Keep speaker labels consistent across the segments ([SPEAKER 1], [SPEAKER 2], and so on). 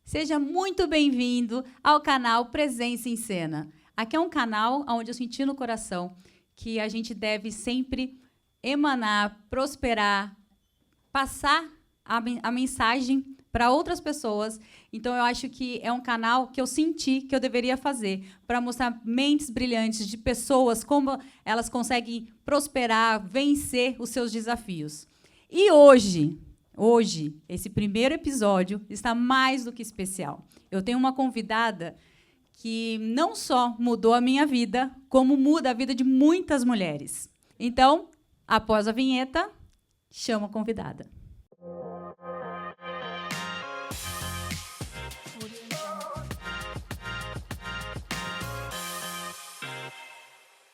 [SPEAKER 1] Seja muito bem-vindo ao canal Presença em Cena. Aqui é um canal onde eu senti no coração que a gente deve sempre emanar, prosperar, passar a mensagem para outras pessoas. Então, eu acho que é um canal que eu senti que eu deveria fazer para mostrar mentes brilhantes de pessoas, como elas conseguem prosperar, vencer os seus desafios. E hoje, esse primeiro episódio está mais do que especial. Eu tenho uma convidada que não só mudou a minha vida, como muda a vida de muitas mulheres. Então, após a vinheta, chamo a convidada.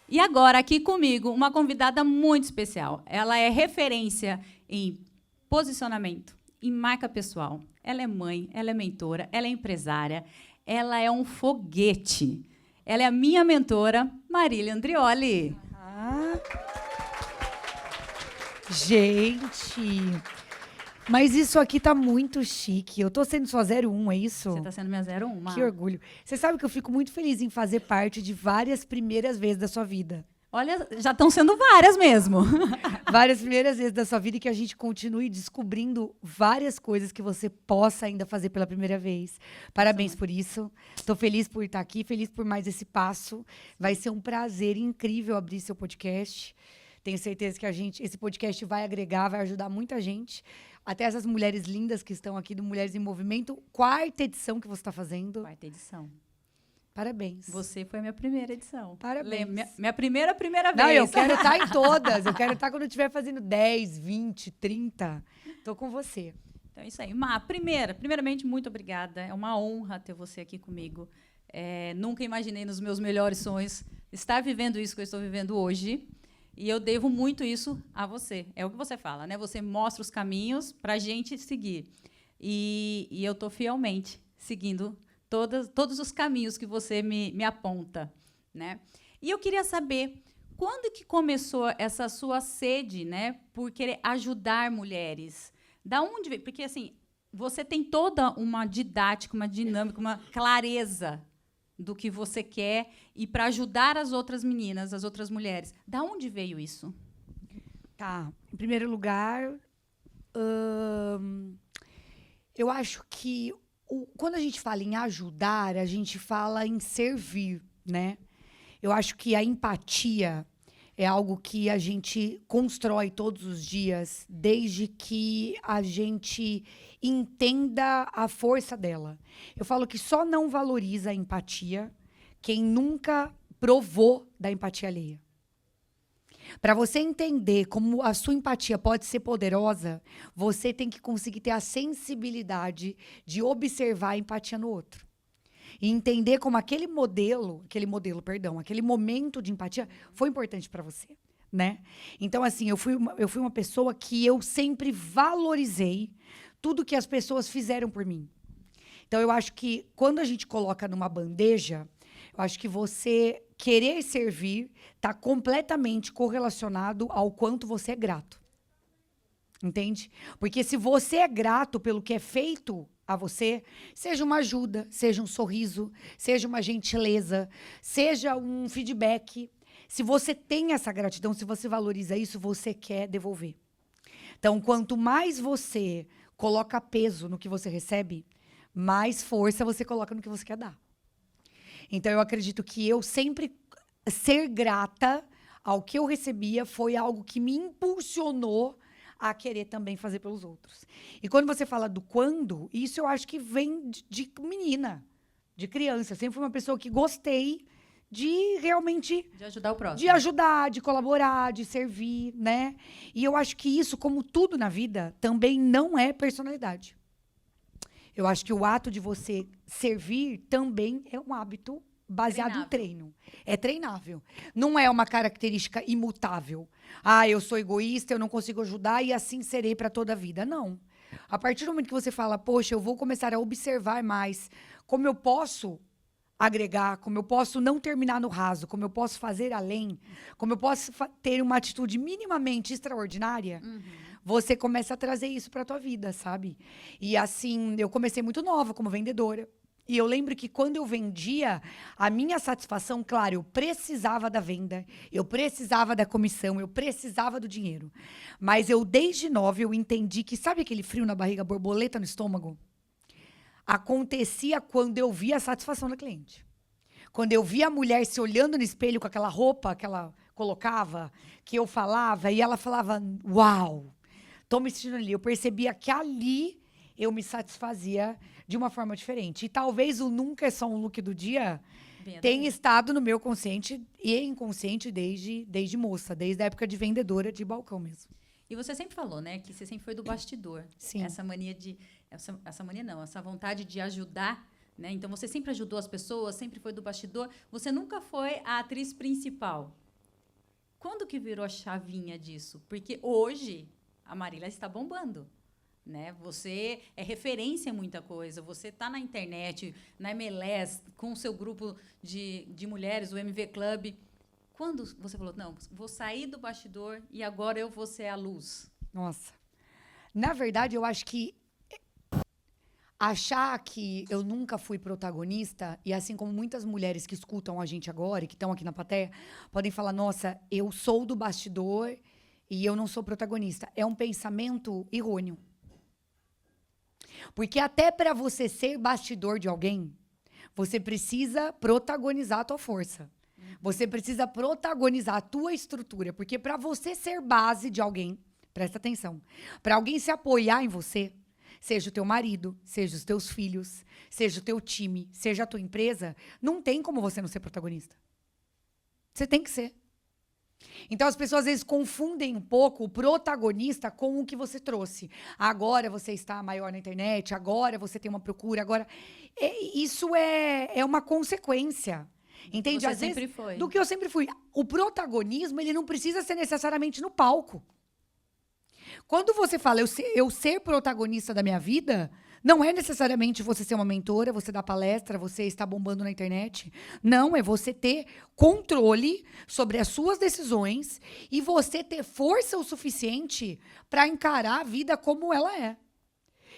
[SPEAKER 1] E agora, aqui comigo, uma convidada muito especial. Ela é referência em posicionamento, em marca pessoal. Ela é mãe, ela é mentora, ela é empresária, ela é um foguete. Ela é a minha mentora, Marília Andrioli.
[SPEAKER 2] Gente, mas isso aqui tá muito chique. Eu tô sendo sua 01, é isso?
[SPEAKER 1] Você tá sendo minha 01.
[SPEAKER 2] Que orgulho. Você sabe que eu fico muito feliz em fazer parte de várias primeiras vezes da sua vida.
[SPEAKER 1] Olha, já estão sendo várias mesmo.
[SPEAKER 2] Várias primeiras vezes da sua vida e que a gente continue descobrindo várias coisas que você possa ainda fazer pela primeira vez. Parabéns por isso. Estou feliz por estar aqui, feliz por mais esse passo. Vai ser um prazer incrível abrir seu podcast. Tenho certeza que esse podcast vai agregar, vai ajudar muita gente. Até essas mulheres lindas que estão aqui do Mulheres em Movimento. 4ª edição que você está fazendo.
[SPEAKER 1] 4ª edição.
[SPEAKER 2] Parabéns.
[SPEAKER 1] Você foi a minha primeira edição.
[SPEAKER 2] Parabéns.
[SPEAKER 1] Minha primeira vez.
[SPEAKER 2] Não, eu quero estar em todas. Eu quero estar quando eu estiver fazendo 10, 20, 30. Tô com você.
[SPEAKER 1] Então é isso aí. Primeiramente, muito obrigada. É uma honra ter você aqui comigo. Nunca imaginei nos meus melhores sonhos estar vivendo isso que eu estou vivendo hoje. E eu devo muito isso a você. É o que você fala, né? Você mostra os caminhos para a gente seguir. E eu estou fielmente seguindo todos os caminhos que você me aponta, né? E eu queria saber, quando que começou essa sua sede, né, por querer ajudar mulheres? Da onde veio? Porque, assim, você tem toda uma didática, uma dinâmica, uma clareza do que você quer e para ajudar as outras meninas, as outras mulheres. Da onde veio isso?
[SPEAKER 2] Tá. Em primeiro lugar, eu acho que quando a gente fala em ajudar, a gente fala em servir, né? Eu acho que a empatia é algo que a gente constrói todos os dias, desde que a gente entenda a força dela. Eu falo que só não valoriza a empatia quem nunca provou da empatia alheia. Para você entender como a sua empatia pode ser poderosa, você tem que conseguir ter a sensibilidade de observar a empatia no outro. E entender como aquele momento de empatia foi importante para você, né? Então, assim, eu fui uma pessoa que eu sempre valorizei tudo que as pessoas fizeram por mim. Então, eu acho que quando a gente coloca numa bandeja, eu acho que você querer servir está completamente correlacionado ao quanto você é grato. Entende? Porque se você é grato pelo que é feito a você, seja uma ajuda, seja um sorriso, seja uma gentileza, seja um feedback, se você tem essa gratidão, se você valoriza isso, você quer devolver. Então, quanto mais você coloca peso no que você recebe, mais força você coloca no que você quer dar. Então, eu acredito que eu sempre ser grata ao que eu recebia foi algo que me impulsionou a querer também fazer pelos outros. E quando você fala do quando, isso eu acho que vem de menina, de criança. Eu sempre fui uma pessoa que gostei de realmente...
[SPEAKER 1] De ajudar o próximo.
[SPEAKER 2] De ajudar, de colaborar, de servir, né? E eu acho que isso, como tudo na vida, também não é personalidade. Eu acho que o ato de você servir também é um hábito baseado em treino. É treinável. Não é uma característica imutável. Ah, eu sou egoísta, eu não consigo ajudar e assim serei para toda a vida. Não. A partir do momento que você fala, poxa, eu vou começar a observar mais como eu posso agregar, como eu posso não terminar no raso, como eu posso fazer além, como eu posso ter uma atitude minimamente extraordinária, você começa a trazer isso para tua vida, sabe? E assim, eu comecei muito nova como vendedora. E eu lembro que quando eu vendia, a minha satisfação, claro, eu precisava da venda, eu precisava da comissão, eu precisava do dinheiro. Mas eu, desde nova, eu entendi que, sabe aquele frio na barriga, borboleta no estômago? Acontecia quando eu via a satisfação da cliente. Quando eu via a mulher se olhando no espelho com aquela roupa que ela colocava, que eu falava, e ela falava, uau, tô me sentindo ali. Eu percebia que ali eu me satisfazia de uma forma diferente. E talvez o nunca é só um look do dia tenha estado no meu consciente e inconsciente desde moça, desde a época de vendedora de balcão mesmo.
[SPEAKER 1] E você sempre falou, né, que você sempre foi do bastidor.
[SPEAKER 2] Sim.
[SPEAKER 1] Essa mania de... Essa mania não, essa vontade de ajudar, né? Então, você sempre ajudou as pessoas, sempre foi do bastidor. Você nunca foi a atriz principal. Quando que virou a chavinha disso? Porque hoje a Marília está bombando, né? Você é referência em muita coisa. Você está na internet, na MLS, com o seu grupo de mulheres, o MV Club. Quando você falou, não, vou sair do bastidor e agora eu vou ser a luz?
[SPEAKER 2] Nossa. Na verdade, eu acho que achar que eu nunca fui protagonista, e assim como muitas mulheres que escutam a gente agora e que estão aqui na plateia, podem falar, nossa, eu sou do bastidor e eu não sou protagonista. É um pensamento errôneo. Porque até para você ser bastidor de alguém, você precisa protagonizar a tua força. Você precisa protagonizar a tua estrutura. Porque para você ser base de alguém, presta atenção, para alguém se apoiar em você, seja o teu marido, seja os teus filhos, seja o teu time, seja a tua empresa, não tem como você não ser protagonista. Você tem que ser. Então, as pessoas, às vezes, confundem um pouco o protagonista com o que você trouxe. Agora você está maior na internet, agora você tem uma procura, agora... Isso é uma consequência. Entende?
[SPEAKER 1] Você
[SPEAKER 2] Às vezes,
[SPEAKER 1] sempre foi.
[SPEAKER 2] do que eu sempre fui. O protagonismo, ele não precisa ser necessariamente no palco. Quando você fala eu ser protagonista da minha vida, não é necessariamente você ser uma mentora, você dar palestra, você estar bombando na internet. Não, é você ter controle sobre as suas decisões e você ter força o suficiente para encarar a vida como ela é.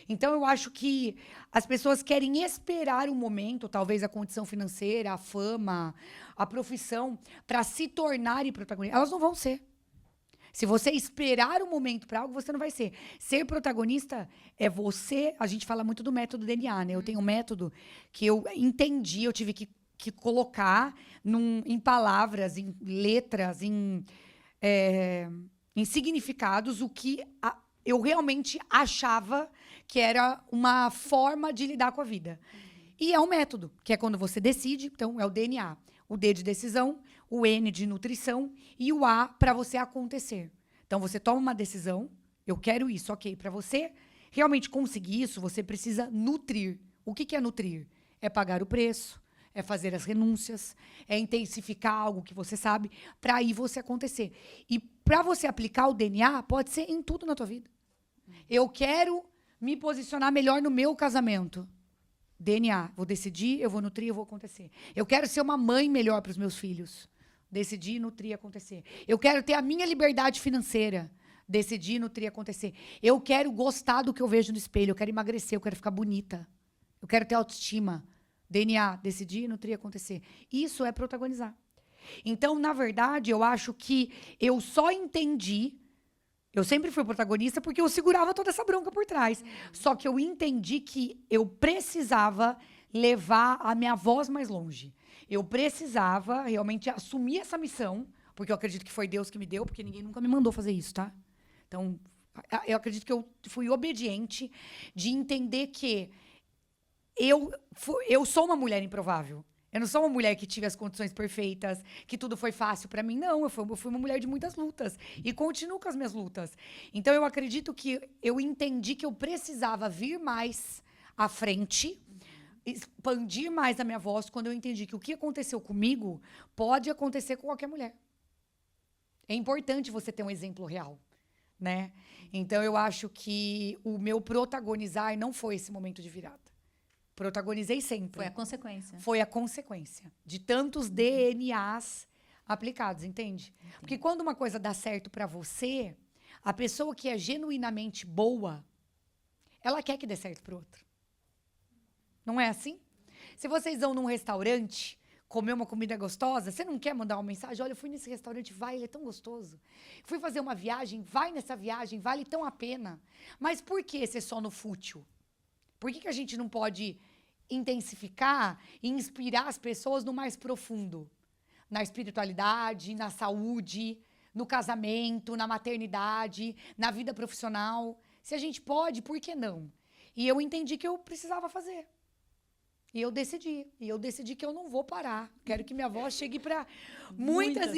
[SPEAKER 2] Então, eu acho que as pessoas querem esperar um momento, talvez a condição financeira, a fama, a profissão, para se tornarem protagonistas. Elas não vão ser. Se você esperar um momento para algo, você não vai ser. Ser protagonista é você... A gente fala muito do método DNA, né? Eu tenho um método que eu entendi, eu tive que colocar em palavras, em letras, em significados, o que eu realmente achava que era uma forma de lidar com a vida. E é um método, que é quando você decide, então é o DNA. O D de decisão, o N de nutrição e o A para você acontecer. Então, você toma uma decisão, eu quero isso, ok. Para você realmente conseguir isso, você precisa nutrir. O que é nutrir? É pagar o preço, é fazer as renúncias, é intensificar algo que você sabe, para aí você acontecer. E para você aplicar o DNA, pode ser em tudo na tua vida. Eu quero me posicionar melhor no meu casamento. DNA, vou decidir, eu vou nutrir, eu vou acontecer. Eu quero ser uma mãe melhor para os meus filhos. Decidir, nutrir, acontecer. Eu quero ter a minha liberdade financeira. Decidir, nutrir, acontecer. Eu quero gostar do que eu vejo no espelho. Eu quero emagrecer, eu quero ficar bonita. Eu quero ter autoestima. DNA, decidir, nutrir, acontecer. Isso é protagonizar. Então, na verdade, eu acho que eu só entendi... Eu sempre fui protagonista porque eu segurava toda essa bronca por trás. Só que eu entendi que eu precisava levar a minha voz mais longe. Eu precisava realmente assumir essa missão, porque eu acredito que foi Deus que me deu, porque ninguém nunca me mandou fazer isso, tá? Então, eu acredito que eu fui obediente de entender que eu sou uma mulher improvável. Eu não sou uma mulher que tive as condições perfeitas, que tudo foi fácil para mim. Não, eu fui uma mulher de muitas lutas. E continuo com as minhas lutas. Então, eu acredito que eu entendi que eu precisava vir mais à frente, expandir mais a minha voz, quando eu entendi que o que aconteceu comigo pode acontecer com qualquer mulher. É importante você ter um exemplo real, né? Então, eu acho que o meu protagonizar não foi esse momento de virada. Protagonizei sempre.
[SPEAKER 1] Foi a consequência.
[SPEAKER 2] Foi a consequência de tantos DNAs aplicados, entende? Porque quando uma coisa dá certo para você, A pessoa que é genuinamente boa, ela quer que dê certo pro outro. Não é assim? Se vocês vão num restaurante comer uma comida gostosa, você não quer mandar uma mensagem? Olha, eu fui nesse restaurante, vai, ele é tão gostoso. Fui fazer uma viagem, vai nessa viagem, vale tão a pena. Mas por que ser só no fútil? Por que a gente não pode intensificar e inspirar as pessoas no mais profundo? Na espiritualidade, na saúde, no casamento, na maternidade, na vida profissional. Se a gente pode, por que não? E eu entendi que eu precisava fazer. E eu decidi que eu não vou parar. Quero que minha voz chegue para muitas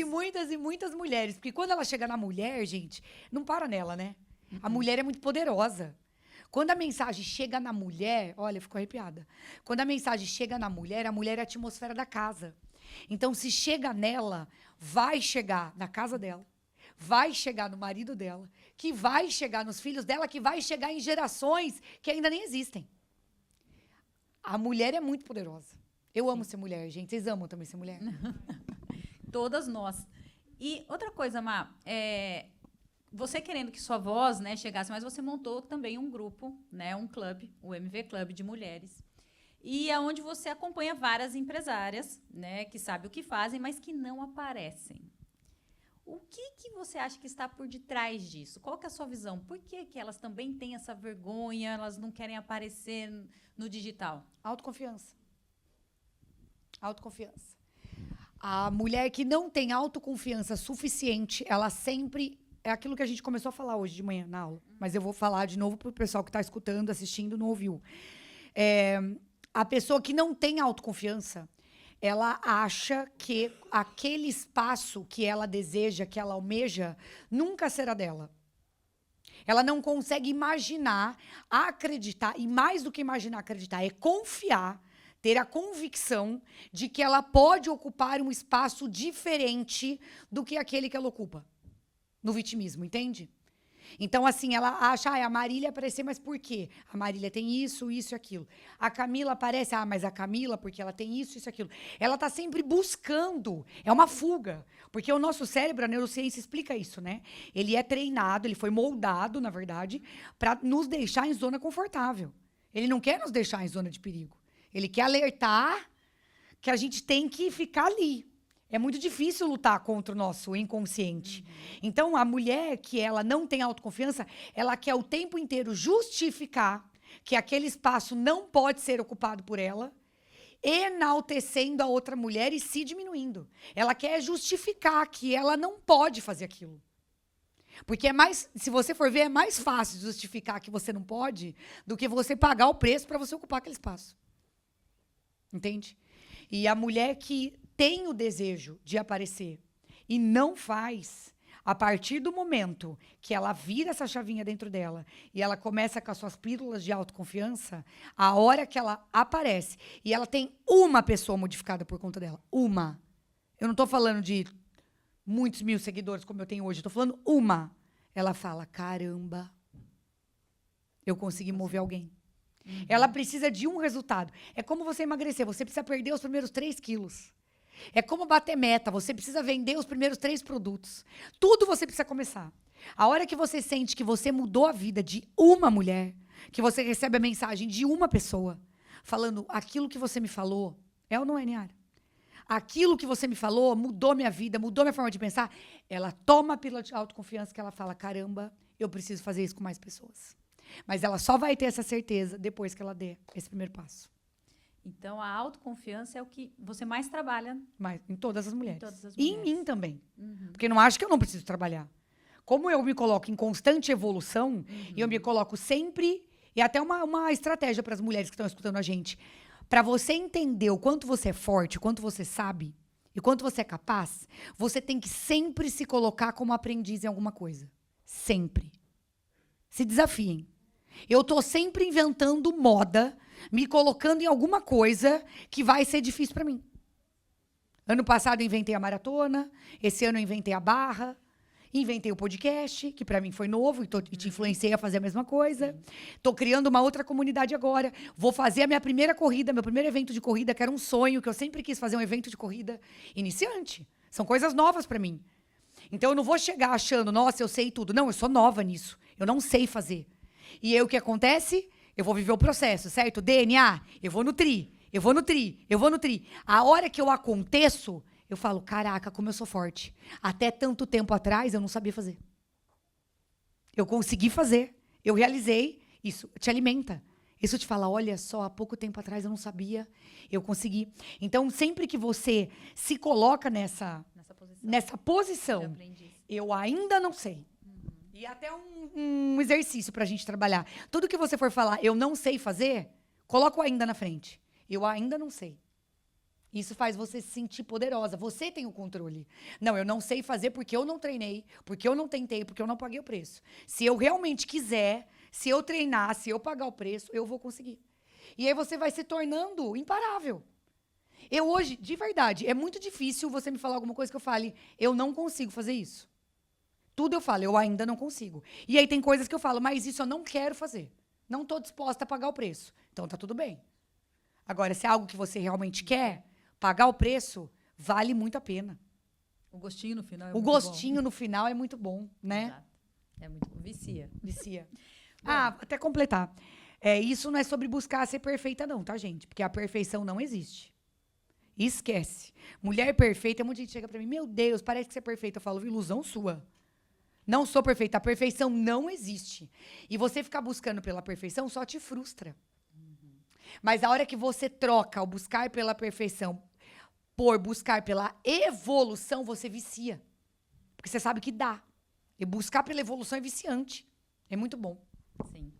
[SPEAKER 2] mulheres. Porque quando ela chega na mulher, gente, não para nela, né? A mulher é muito poderosa. Quando a mensagem chega na mulher, olha, ficou arrepiada. Quando a mensagem chega na mulher, a mulher é a atmosfera da casa. Então, se chega nela, vai chegar na casa dela, vai chegar no marido dela, que vai chegar nos filhos dela, que vai chegar em gerações que ainda nem existem. A mulher é muito poderosa. Eu amo ser mulher, gente. Vocês amam também ser mulher?
[SPEAKER 1] Todas nós. E outra coisa, Má, você querendo que sua voz, né, chegasse, mas você montou também um grupo, né, um clube, o MV Club de mulheres. E é onde você acompanha várias empresárias, né, que sabem o que fazem, mas que não aparecem. O que você acha que está por detrás disso? Qual que é a sua visão? Por que elas também têm essa vergonha, elas não querem aparecer no digital?
[SPEAKER 2] Autoconfiança. Autoconfiança. A mulher que não tem autoconfiança suficiente, ela sempre... É aquilo que a gente começou a falar hoje de manhã na aula. Mas eu vou falar de novo para o pessoal que está escutando, assistindo, não ouviu. A pessoa que não tem autoconfiança, ela acha que aquele espaço que ela deseja, que ela almeja, nunca será dela. Ela não consegue imaginar, acreditar, e mais do que imaginar, acreditar, é confiar, ter a convicção de que ela pode ocupar um espaço diferente do que aquele que ela ocupa. No vitimismo, entende? Então, assim, ela acha, a Marília apareceu, mas por quê? A Marília tem isso, isso e aquilo. A Camila aparece, mas a Camila, porque ela tem isso, isso e aquilo. Ela está sempre buscando, é uma fuga. Porque o nosso cérebro, a neurociência explica isso, né? Ele é treinado, ele foi moldado, na verdade, para nos deixar em zona confortável. Ele não quer nos deixar em zona de perigo. Ele quer alertar que a gente tem que ficar ali. É muito difícil lutar contra o nosso inconsciente. Então, a mulher que ela não tem autoconfiança, ela quer o tempo inteiro justificar que aquele espaço não pode ser ocupado por ela, enaltecendo a outra mulher e se diminuindo. Ela quer justificar que ela não pode fazer aquilo. Porque se você for ver, é mais fácil justificar que você não pode do que você pagar o preço para você ocupar aquele espaço. Entende? E a mulher que tem o desejo de aparecer e não faz, a partir do momento que ela vira essa chavinha dentro dela e ela começa com as suas pílulas de autoconfiança, a hora que ela aparece e ela tem uma pessoa modificada por conta dela, uma. Eu não estou falando de muitos mil seguidores como eu tenho hoje, eu estou falando uma. Ela fala, caramba, eu consegui mover alguém. Ela precisa de um resultado. É como você emagrecer, você precisa perder os primeiros 3 quilos. É como bater meta, você precisa vender os primeiros 3 produtos. Tudo você precisa começar. A hora que você sente que você mudou a vida de uma mulher, que você recebe a mensagem de uma pessoa, falando, aquilo que você me falou, é ou não é, Niara? Aquilo que você me falou mudou minha vida, mudou minha forma de pensar. Ela toma a pílula de autoconfiança que ela fala, caramba, eu preciso fazer isso com mais pessoas. Mas ela só vai ter essa certeza depois que ela der esse primeiro passo.
[SPEAKER 1] Então, a autoconfiança é o que você mais trabalha.
[SPEAKER 2] Mas em todas as mulheres.
[SPEAKER 1] Em todas as
[SPEAKER 2] E
[SPEAKER 1] mulheres.
[SPEAKER 2] em mim também. Porque não acho que eu não preciso trabalhar. Como eu me coloco em constante evolução, e eu me coloco sempre... E até uma estratégia para as mulheres que estão escutando a gente. Para você entender o quanto você é forte, o quanto você sabe, e o quanto você é capaz, você tem que sempre se colocar como aprendiz em alguma coisa. Sempre. Se desafiem. Eu tô sempre inventando moda, me colocando em alguma coisa que vai ser difícil para mim. Ano passado eu inventei a maratona, esse ano eu inventei a barra, inventei o podcast, que para mim foi novo, e te influenciei a fazer a mesma coisa. Tô criando uma outra comunidade agora. Vou fazer a minha primeira corrida, meu primeiro evento de corrida, que era um sonho, que eu sempre quis fazer um evento de corrida iniciante. São coisas novas para mim. Então, eu não vou chegar achando, nossa, eu sei tudo. Não, eu sou nova nisso. Eu não sei fazer. E aí, o que acontece? Eu vou viver o processo, certo? DNA, eu vou nutrir, eu vou nutrir, eu vou nutrir. A hora que eu aconteço, eu falo, caraca, como eu sou forte. Até tanto tempo atrás, eu não sabia fazer. Eu consegui fazer, eu realizei. Isso te alimenta. Isso te fala, olha só, há pouco tempo atrás eu não sabia, eu consegui. Então, sempre que você se coloca nessa posição, eu ainda não sei. E até um exercício pra gente trabalhar. Tudo que você for falar, eu não sei fazer, coloca o ainda na frente. Eu ainda não sei. Isso faz você se sentir poderosa. Você tem o controle. Não, eu não sei fazer porque eu não treinei, porque eu não tentei, porque eu não paguei o preço. Se eu realmente quiser, se eu treinar, se eu pagar o preço, eu vou conseguir. E aí você vai se tornando imparável. Eu hoje, de verdade, é muito difícil você me falar alguma coisa que eu fale, eu não consigo fazer isso. Tudo eu falo, eu ainda não consigo. E aí tem coisas que eu falo, mas isso eu não quero fazer. Não estou disposta a pagar o preço. Então tá tudo bem. Agora, se é algo que você realmente quer, pagar o preço vale muito a pena.
[SPEAKER 1] O gostinho no final é
[SPEAKER 2] muito bom. O gostinho no final é muito bom, né?
[SPEAKER 1] Exato. É muito vicia.
[SPEAKER 2] Vicia. Até completar. Isso não é sobre buscar ser perfeita, não, tá, gente? Porque a perfeição não existe. Esquece. Mulher perfeita, muita gente chega pra mim, meu Deus, parece que você é perfeita. Eu falo, ilusão sua. Não sou perfeita. A perfeição não existe. E você ficar buscando pela perfeição só te frustra. Mas a hora que você troca o buscar pela perfeição por buscar pela evolução, você vicia. Porque você sabe que dá. E buscar pela evolução é viciante. É muito bom.
[SPEAKER 1] Sim.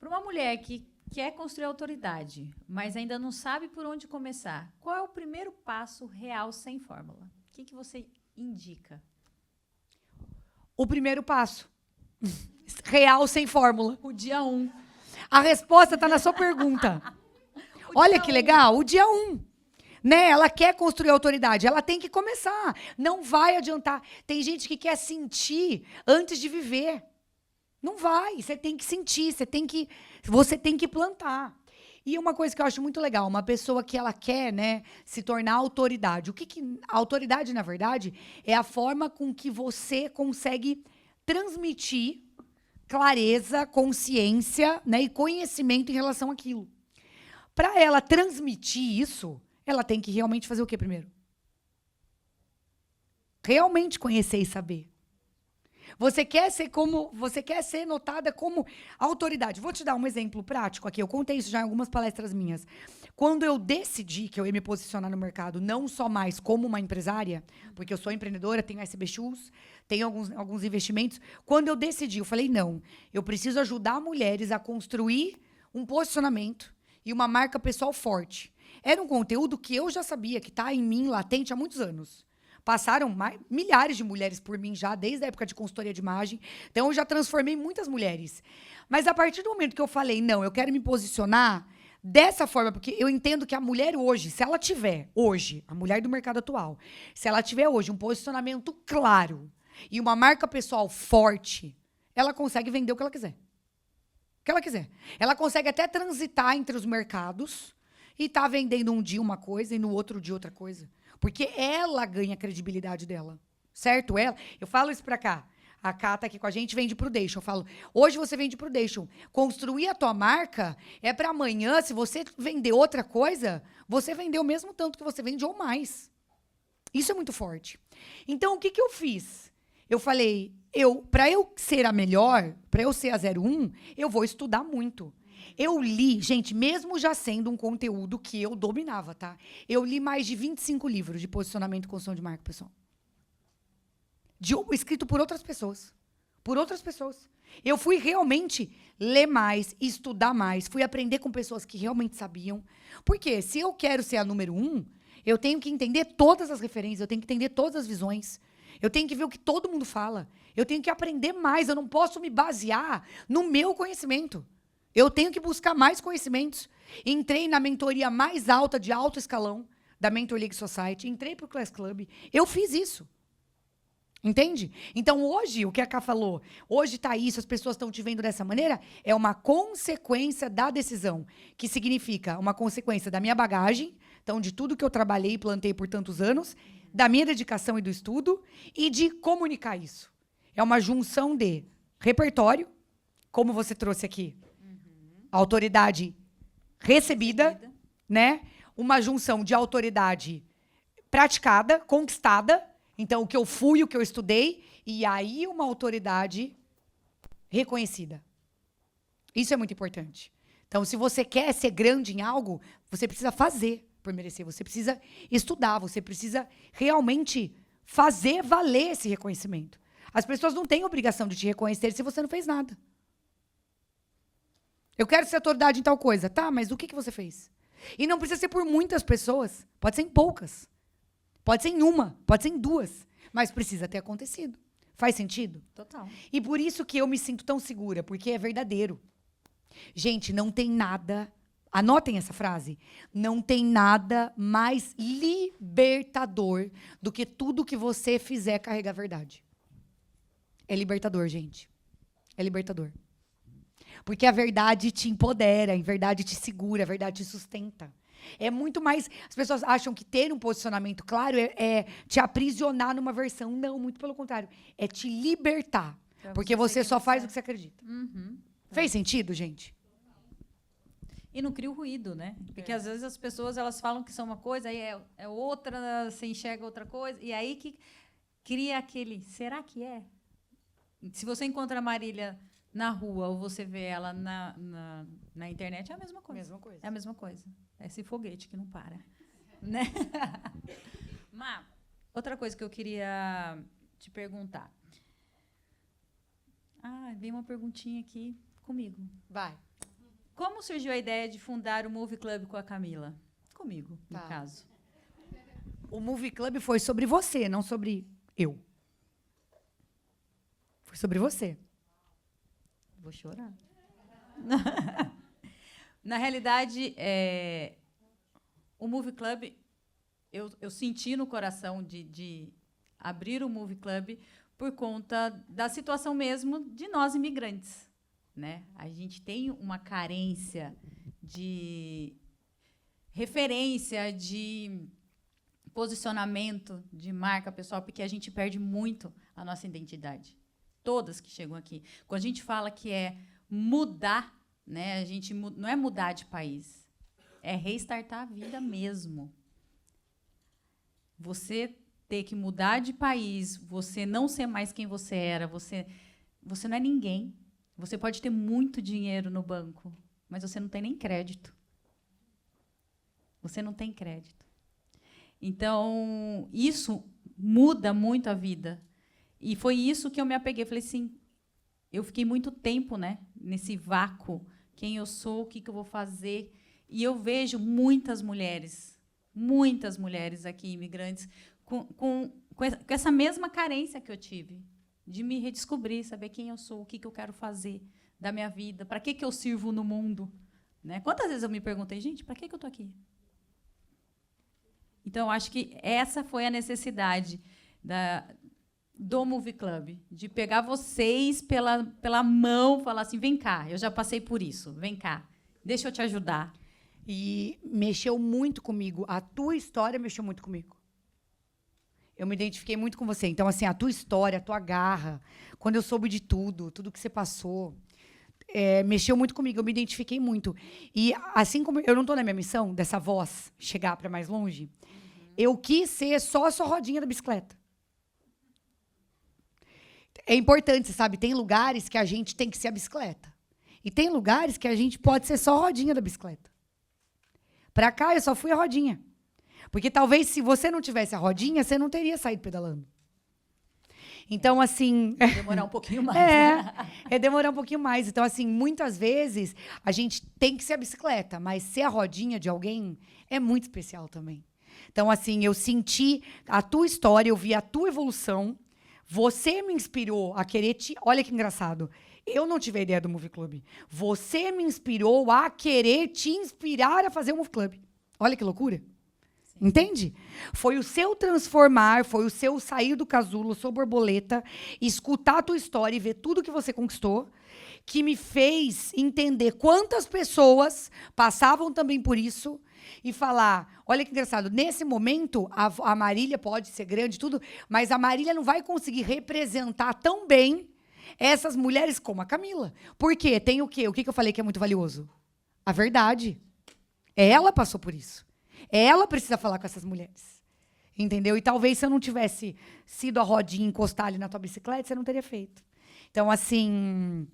[SPEAKER 1] Para uma mulher que quer construir autoridade, mas ainda não sabe por onde começar, qual é o primeiro passo real sem fórmula? O que você indica?
[SPEAKER 2] O primeiro passo. Real sem fórmula.
[SPEAKER 1] O dia 1.
[SPEAKER 2] A resposta está na sua pergunta. Olha que legal. O dia 1. Né? Ela quer construir autoridade. Ela tem que começar. Não vai adiantar. Tem gente que quer sentir antes de viver. Não vai. Você tem que sentir. Você tem que plantar. E uma coisa que eu acho muito legal, uma pessoa que ela quer, né, se tornar autoridade. A autoridade, na verdade, é a forma com que você consegue transmitir clareza, consciência, né, e conhecimento em relação àquilo. Para ela transmitir isso, ela tem que realmente fazer o quê primeiro? Realmente conhecer e saber. Você quer ser notada como autoridade. Vou te dar um exemplo prático aqui. Eu contei isso já em algumas palestras minhas. Quando eu decidi que eu ia me posicionar no mercado, não só mais como uma empresária, porque eu sou empreendedora, tenho SB Shoes, tenho alguns investimentos. Quando eu decidi, eu falei, não, eu preciso ajudar mulheres a construir um posicionamento e uma marca pessoal forte. Era um conteúdo que eu já sabia, que está em mim, latente, há muitos anos. Passaram milhares de mulheres por mim já, desde a época de consultoria de imagem. Então, eu já transformei muitas mulheres. Mas, a partir do momento que eu falei, não, eu quero me posicionar dessa forma, porque eu entendo que a mulher hoje, se ela tiver hoje, a mulher do mercado atual, se ela tiver hoje um posicionamento claro e uma marca pessoal forte, ela consegue vender o que ela quiser. O que ela quiser. Ela consegue até transitar entre os mercados e tá vendendo um dia uma coisa e no outro dia outra coisa. Porque ela ganha a credibilidade dela, certo? Eu falo isso pra cá. A Cá tá aqui com a gente, vende Prudation. Eu falo, hoje você vende Prudation. Construir a tua marca é pra amanhã, se você vender outra coisa, você vender o mesmo tanto que você vende ou mais. Isso é muito forte. Então, o que eu fiz? Eu falei, pra eu ser a melhor, pra eu ser a 01, eu vou estudar muito. Eu li, gente, mesmo já sendo um conteúdo que eu dominava, tá? Eu li mais de 25 livros de posicionamento e construção de marca, pessoal. Escrito por outras pessoas. Por outras pessoas. Eu fui realmente ler mais, estudar mais, fui aprender com pessoas que realmente sabiam. Porque se eu quero ser a número 1, eu tenho que entender todas as referências, eu tenho que entender todas as visões. Eu tenho que ver o que todo mundo fala. Eu tenho que aprender mais, eu não posso me basear no meu conhecimento. Eu tenho que buscar mais conhecimentos. Entrei na mentoria mais alta, de alto escalão, da Mentor League Society. Entrei para o Class Club. Eu fiz isso. Entende? Então, hoje, o que a Cá falou, hoje está isso, as pessoas estão te vendo dessa maneira, é uma consequência da decisão. Que significa uma consequência da minha bagagem, então, de tudo que eu trabalhei e plantei por tantos anos, da minha dedicação e do estudo e de comunicar isso. É uma junção de repertório, como você trouxe aqui, autoridade recebida, né? Uma junção de autoridade praticada, conquistada. Então, o que eu fui, o que eu estudei, e aí uma autoridade reconhecida. Isso é muito importante. Então, se você quer ser grande em algo, você precisa fazer por merecer. Você precisa estudar, você precisa realmente fazer valer esse reconhecimento. As pessoas não têm obrigação de te reconhecer se você não fez nada. Eu quero ser autoridade em tal coisa. Tá, mas o que você fez? E não precisa ser por muitas pessoas. Pode ser em poucas. Pode ser em uma. Pode ser em duas. Mas precisa ter acontecido. Faz sentido?
[SPEAKER 1] Total.
[SPEAKER 2] E por isso que eu me sinto tão segura, porque é verdadeiro. Gente, não tem nada... Anotem essa frase. Não tem nada mais libertador do que tudo que você fizer carregar a verdade. É libertador, gente. É libertador. Porque a verdade te empodera, a verdade te segura, a verdade te sustenta. É muito mais... As pessoas acham que ter um posicionamento claro é te aprisionar numa versão. Não, muito pelo contrário. É te libertar. Porque você só faz o que você acredita. Fez sentido, gente?
[SPEAKER 1] E não cria o ruído, né? Porque às vezes as pessoas elas falam que são uma coisa, aí é outra, você enxerga outra coisa, e aí que cria aquele... Será que é? Se você encontra a Marília na rua ou você vê ela na internet, é a mesma coisa.
[SPEAKER 2] Mesma coisa.
[SPEAKER 1] É a mesma coisa. É esse foguete que não para. Né? Má, outra coisa que eu queria te perguntar. Veio uma perguntinha aqui comigo.
[SPEAKER 2] Vai.
[SPEAKER 1] Como surgiu a ideia de fundar o Movie Club com a Camila? Comigo, no caso.
[SPEAKER 2] O Movie Club foi sobre você, não sobre eu. Foi sobre você.
[SPEAKER 1] Vou chorar. Na realidade, o Movie Club, eu senti no coração de abrir o Movie Club por conta da situação mesmo de nós imigrantes. Né? A gente tem uma carência de referência, de posicionamento, de marca pessoal, porque a gente perde muito a nossa identidade. Todas que chegam aqui. Quando a gente fala que é mudar, né, a gente não é mudar de país, é restartar a vida mesmo. Você ter que mudar de país, você não ser mais quem você era, você não é ninguém. Você pode ter muito dinheiro no banco, mas você não tem nem crédito. Você não tem crédito. Então, isso muda muito a vida. E foi isso que eu me apeguei. Falei assim, eu fiquei muito tempo, né, nesse vácuo. Quem eu sou, o que eu vou fazer. E eu vejo muitas mulheres aqui, imigrantes, com essa mesma carência que eu tive. De me redescobrir, saber quem eu sou, o que eu quero fazer da minha vida, para que eu sirvo no mundo. Né? Quantas vezes eu me perguntei, gente, para que eu estou aqui? Então, acho que essa foi a necessidade do Movie Club, de pegar vocês pela mão, falar assim, vem cá, eu já passei por isso, vem cá, deixa eu te ajudar.
[SPEAKER 2] E mexeu muito comigo, a tua história mexeu muito comigo. Eu me identifiquei muito com você. Então, assim, a tua história, a tua garra, quando eu soube de tudo que você passou, mexeu muito comigo. Eu me identifiquei muito. E, assim como eu não estou na minha missão, dessa voz chegar para mais longe, eu quis ser só a sua rodinha da bicicleta. É importante, sabe? Tem lugares que a gente tem que ser a bicicleta. E tem lugares que a gente pode ser só a rodinha da bicicleta. Para cá, eu só fui a rodinha. Porque talvez, se você não tivesse a rodinha, você não teria saído pedalando. Então, assim...
[SPEAKER 1] Vai demorar um pouquinho mais.
[SPEAKER 2] É demorar um pouquinho mais. Então, assim, muitas vezes, a gente tem que ser a bicicleta, mas ser a rodinha de alguém é muito especial também. Então, assim, eu senti a tua história, eu vi a tua evolução. Você me inspirou a querer te... Olha que engraçado. Eu não tive a ideia do Movie Club. Você me inspirou a querer te inspirar a fazer o Movie Club. Olha que loucura. Entende? Foi o seu transformar, foi o seu sair do casulo, sua borboleta, escutar a tua história e ver tudo que você conquistou, que me fez entender quantas pessoas passavam também por isso, e falar, olha que engraçado, nesse momento, a Marília pode ser grande, tudo, mas a Marília não vai conseguir representar tão bem essas mulheres como a Camila. Por quê? Tem o quê? O que eu falei que é muito valioso? A verdade. Ela passou por isso. Ela precisa falar com essas mulheres. Entendeu? E talvez se eu não tivesse sido a rodinha encostar ali na tua bicicleta, você não teria feito. Então, assim,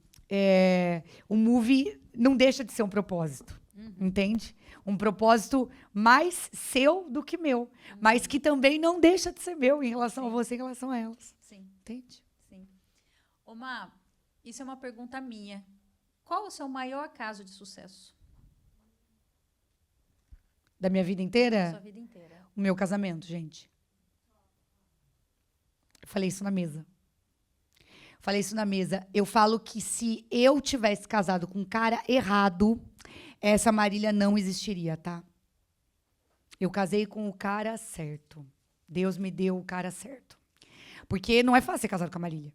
[SPEAKER 2] o movie não deixa de ser um propósito. Entende? Um propósito mais seu do que meu. Mas que também não deixa de ser meu em relação a você, em relação a elas.
[SPEAKER 1] Sim.
[SPEAKER 2] Entende?
[SPEAKER 1] Sim. Ô, Má, isso é uma pergunta minha. Qual o seu maior caso de sucesso?
[SPEAKER 2] Da minha vida inteira?
[SPEAKER 1] Sua vida inteira.
[SPEAKER 2] O meu casamento, gente. Eu falei isso na mesa. Eu falo que se eu tivesse casado com um cara errado, essa Marília não existiria, tá? Eu casei com o cara certo. Deus me deu o cara certo. Porque não é fácil ser casado com a Marília.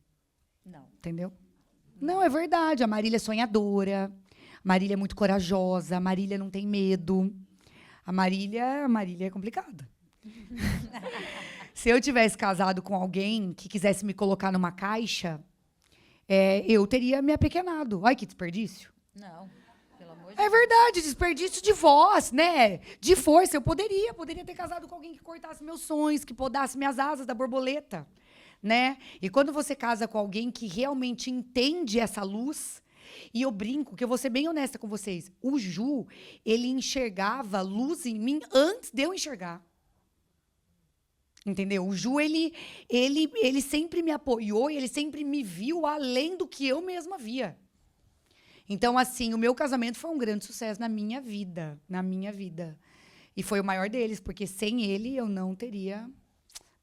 [SPEAKER 1] Não.
[SPEAKER 2] Entendeu? Não, é verdade. A Marília é sonhadora. A Marília é muito corajosa. A Marília não tem medo. A Marília é complicada. Se eu tivesse casado com alguém que quisesse me colocar numa caixa, eu teria me apequenado. Olha que desperdício.
[SPEAKER 1] Não, pelo amor de
[SPEAKER 2] É verdade, desperdício de voz, né? De força. Eu poderia ter casado com alguém que cortasse meus sonhos, que podasse minhas asas da borboleta, né? E quando você casa com alguém que realmente entende essa luz, e eu brinco, que eu vou ser bem honesta com vocês, o Ju, ele enxergava luz em mim antes de eu enxergar. Entendeu? O Ju, ele sempre me apoiou e ele sempre me viu além do que eu mesma via. Então, assim, o meu casamento foi um grande sucesso na minha vida. Na minha vida. E foi o maior deles, porque sem ele eu não teria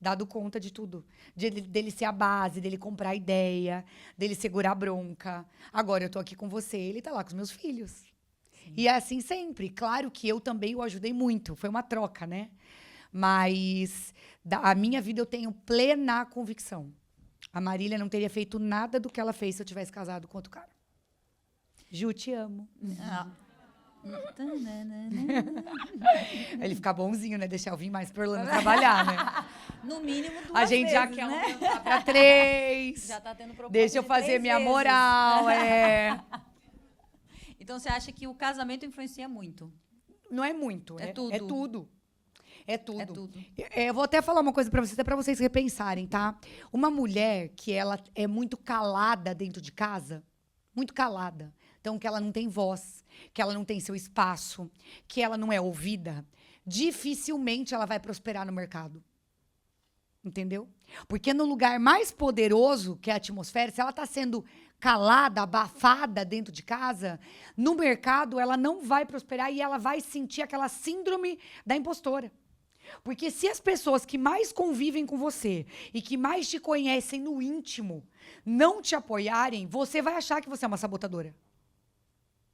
[SPEAKER 2] dado conta de tudo. Dele ser a base, dele comprar a ideia, dele segurar a bronca. Agora eu tô aqui com você, ele tá lá com os meus filhos. Sim. E é assim sempre. Claro que eu também o ajudei muito. Foi uma troca, né? Mas a minha vida eu tenho plena convicção. A Marília não teria feito nada do que ela fez se eu tivesse casado com outro cara. Ju, te amo. Ele fica bonzinho, né? Deixar eu vir mais pra Orlando trabalhar, né?
[SPEAKER 1] No mínimo 2 vezes,
[SPEAKER 2] a gente já quer aumentar pra 3.
[SPEAKER 1] Já tá tendo proposta.
[SPEAKER 2] Deixa eu fazer minha moral,
[SPEAKER 1] Então, você acha que o casamento influencia muito?
[SPEAKER 2] Não é muito.
[SPEAKER 1] É tudo.
[SPEAKER 2] É tudo. É tudo.
[SPEAKER 1] É tudo.
[SPEAKER 2] Eu vou até falar uma coisa pra vocês, até pra vocês repensarem, tá? Uma mulher que ela é muito calada dentro de casa, muito calada, então que ela não tem voz, que ela não tem seu espaço, que ela não é ouvida, dificilmente ela vai prosperar no mercado. Entendeu? Porque no lugar mais poderoso, que é a atmosfera, se ela está sendo calada, abafada dentro de casa, no mercado ela não vai prosperar e ela vai sentir aquela síndrome da impostora. Porque se as pessoas que mais convivem com você e que mais te conhecem no íntimo não te apoiarem, você vai achar que você é uma sabotadora.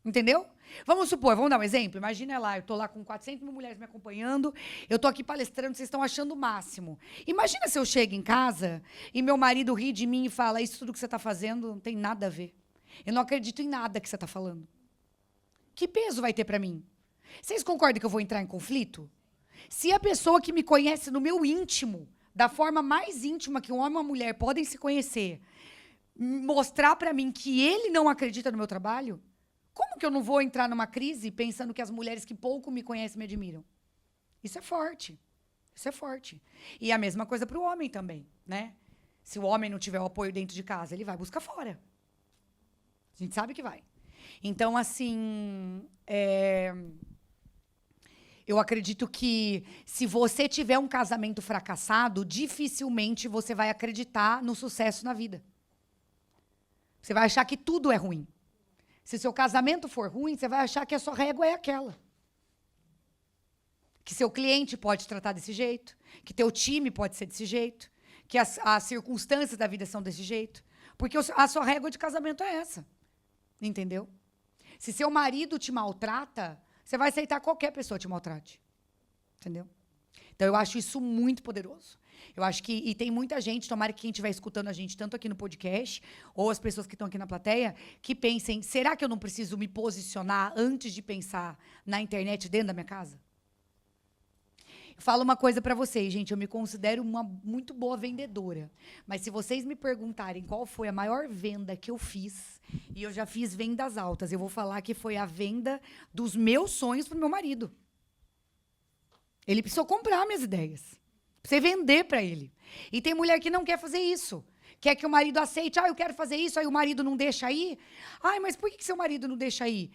[SPEAKER 2] Entendeu? Vamos supor, vamos dar um exemplo. Imagina lá, eu tô lá com 400 mil mulheres me acompanhando, eu tô aqui palestrando, vocês estão achando o máximo. Imagina se eu chego em casa e meu marido ri de mim e fala, isso tudo que você tá fazendo não tem nada a ver. Eu não acredito em nada que você tá falando. Que peso vai ter para mim? Vocês concordam que eu vou entrar em conflito? Se a pessoa que me conhece no meu íntimo, da forma mais íntima que um homem e uma mulher podem se conhecer, mostrar para mim que ele não acredita no meu trabalho, como que eu não vou entrar numa crise pensando que as mulheres que pouco me conhecem me admiram? Isso é forte. Isso é forte. E a mesma coisa para o homem também, né? Se o homem não tiver o apoio dentro de casa, ele vai buscar fora. A gente sabe que vai. Então, assim, eu acredito que se você tiver um casamento fracassado, dificilmente você vai acreditar no sucesso na vida. Você vai achar que tudo é ruim. Se seu casamento for ruim, você vai achar que a sua régua é aquela. Que seu cliente pode tratar desse jeito, que teu time pode ser desse jeito, que as circunstâncias da vida são desse jeito. Porque a sua régua de casamento é essa. Entendeu? Se seu marido te maltrata, você vai aceitar qualquer pessoa te maltrate. Entendeu? Então, eu acho isso muito poderoso. Eu acho que, e tem muita gente, tomara que quem estiver escutando a gente, tanto aqui no podcast, ou as pessoas que estão aqui na plateia, que pensem, será que eu não preciso me posicionar antes de pensar na internet dentro da minha casa? Falo uma coisa pra vocês, gente. Eu me considero uma muito boa vendedora. Mas se vocês me perguntarem qual foi a maior venda que eu fiz, e eu já fiz vendas altas, eu vou falar que foi a venda dos meus sonhos pro meu marido. Ele precisou comprar minhas ideias. Precisei vender pra ele. E tem mulher que não quer fazer isso. Quer que o marido aceite. Eu quero fazer isso, aí o marido não deixa aí. Mas por que seu marido não deixa aí?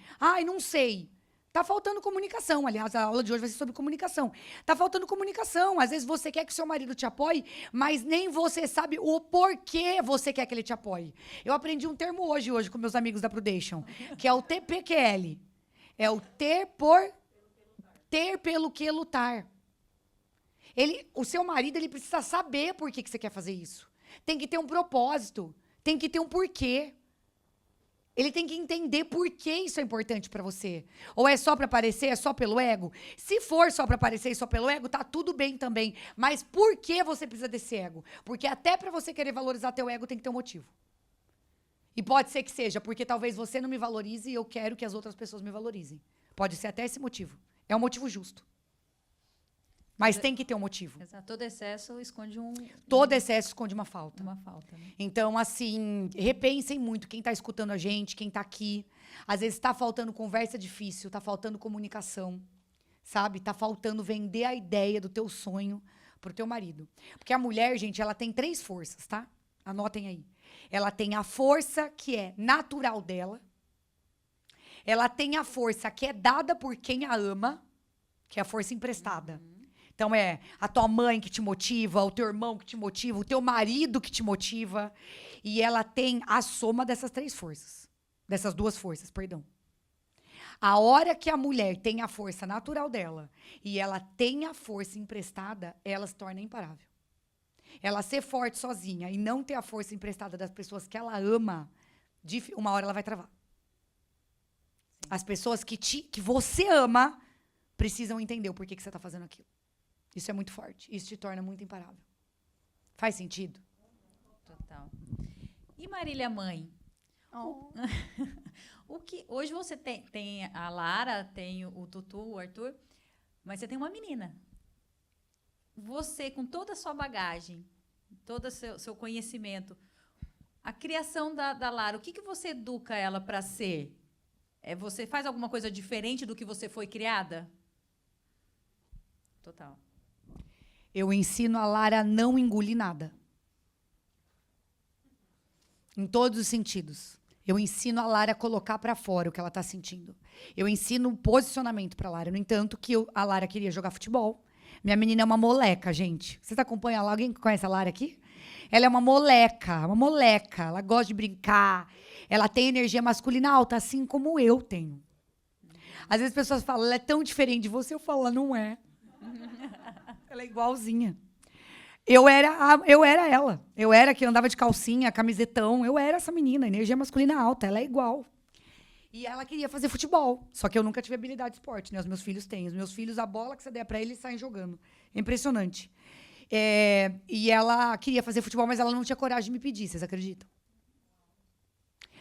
[SPEAKER 2] Não sei. Tá faltando comunicação. Aliás, a aula de hoje vai ser sobre comunicação. Tá faltando comunicação. Às vezes você quer que seu marido te apoie, mas nem você sabe o porquê você quer que ele te apoie. Eu aprendi um termo hoje com meus amigos da Prudential, que é o TPQL. É o ter pelo que lutar. O seu marido, ele precisa saber por que você quer fazer isso. Tem que ter um propósito. Tem que ter um porquê. Ele tem que entender por que isso é importante pra você. Ou é só pra aparecer, é só pelo ego? Se for só pra aparecer e só pelo ego, tá tudo bem também. Mas por que você precisa desse ego? Porque até pra você querer valorizar teu ego tem que ter um motivo. E pode ser que seja porque talvez você não me valorize e eu quero que as outras pessoas me valorizem. Pode ser até esse motivo. É um motivo justo. Mas tem que ter um motivo.
[SPEAKER 1] Exato. Todo excesso esconde
[SPEAKER 2] Todo excesso esconde uma falta.
[SPEAKER 1] uma falta. Né?
[SPEAKER 2] Então, assim, repensem muito quem está escutando a gente, quem está aqui. Às vezes está faltando conversa difícil, está faltando comunicação, sabe? Está faltando vender a ideia do teu sonho pro teu marido. Porque a mulher, gente, ela tem 3 forças, tá? Anotem aí. Ela tem a força que é natural dela. Ela tem a força que é dada por quem a ama, que é a força emprestada. Então, é a tua mãe que te motiva, o teu irmão que te motiva, o teu marido que te motiva. E ela tem a soma dessas 3 forças. Dessas 2 forças, perdão. A hora que a mulher tem a força natural dela e ela tem a força emprestada, ela se torna imparável. Ela ser forte sozinha e não ter a força emprestada das pessoas que ela ama, uma hora ela vai travar. As pessoas que você ama precisam entender o porquê que você está fazendo aquilo. Isso é muito forte. Isso te torna muito imparável. Faz sentido?
[SPEAKER 1] Total. E Marília mãe? O que hoje você tem a Lara, tem o Tutu, o Arthur, mas você tem uma menina. Você, com toda a sua bagagem, todo o seu conhecimento, a criação da Lara, o que você educa ela para ser? Você faz alguma coisa diferente do que você foi criada? Total.
[SPEAKER 2] Eu ensino a Lara a não engolir nada. Em todos os sentidos. Eu ensino a Lara a colocar para fora o que ela está sentindo. Eu ensino um posicionamento para a Lara. No entanto, a Lara queria jogar futebol. Minha menina é uma moleca, gente. Vocês acompanham ela? Alguém conhece a Lara aqui? Ela é uma moleca. Ela gosta de brincar. Ela tem energia masculina alta, assim como eu tenho. Às vezes as pessoas falam, ela é tão diferente de você. Eu falo, ela não é. Ela é igualzinha. Eu era ela. Eu era que andava de calcinha, camisetão. Eu era essa menina, energia masculina alta. Ela é igual. E ela queria fazer futebol. Só que eu nunca tive habilidade de esporte, né? Os meus filhos têm. Os meus filhos, a bola que você der pra eles, saem jogando. É impressionante. E ela queria fazer futebol, mas ela não tinha coragem de me pedir, vocês acreditam?